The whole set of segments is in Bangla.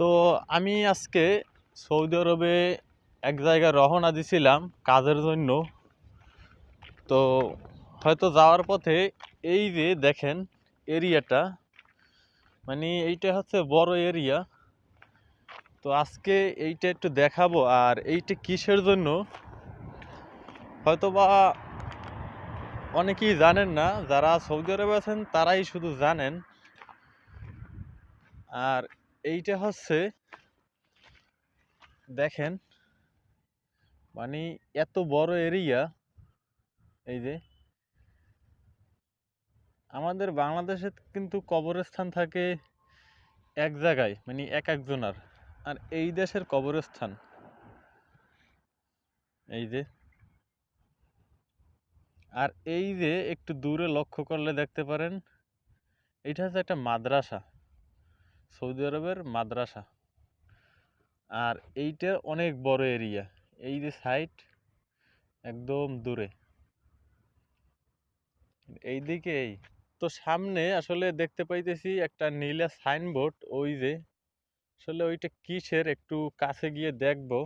তো আমি আজকে সৌদি আরবে এক জায়গায় রওনা দিছিলাম কাজের জন্য। তো হয়তো যাওয়ার পথে এই যে দেখেন এরিয়াটা, মানে এইটা হচ্ছে বড় এরিয়া। তো আজকে এইটা একটু দেখাবো। আর এইটা কিসের জন্য হয়তো বা অনেকেই জানেন না, যারা সৌদি আরবে আছেন তারাই শুধু জানেন। আর এইটা হচ্ছে দেখেন, মানে এত বড় এরিয়া। এই যে আমাদের বাংলাদেশে কিন্তু কবরস্থান থাকে এক জায়গায়, মানে এক একজনার। আর এই দেশের কবরস্থান এই যে, আর এই যে একটু দূরে লক্ষ্য করলে দেখতে পারেন এটা হচ্ছে একটা মাদ্রাসা, সৌদি আরবের মাদ্রাসা। আর এইটা অনেক বড় এরিয়া, এই যে সাইড একদম দূরে এইদিকে। এই তো সামনে আসলে দেখতে পাইতেছি একটা নীলা সাইনবোর্ড, ওই যে আসলে ওইটা কিসের একটু কাছে গিয়ে দেখবো।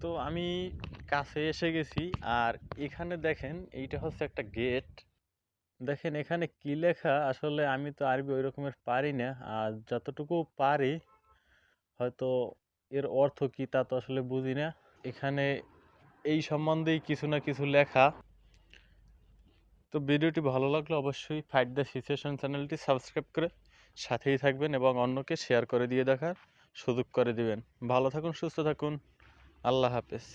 তো আমি কাছে এসে গেছি। আর এখানে দেখেন এইটা হচ্ছে একটা গেট। দেখেন এখানে কি লেখা, আসলে আমি তো আরবি ওই রকমের পারি না। আর যতটুকু পারি হয়তো এর অর্থ কি তা তো আসলে বুঝি না। এখানে এই সম্বন্ধেই কিছু না কিছু লেখা। তো ভিডিওটি ভালো লাগলে অবশ্যই ফাইট দ্য সিচুয়েশন চ্যানেলটি সাবস্ক্রাইব করে সাথেই থাকবেন এবং অন্যকে শেয়ার করে দিয়ে দেখার সুযোগ করে দিবেন। ভালো থাকুন, সুস্থ থাকুন, আল্লাহ হাফেজ।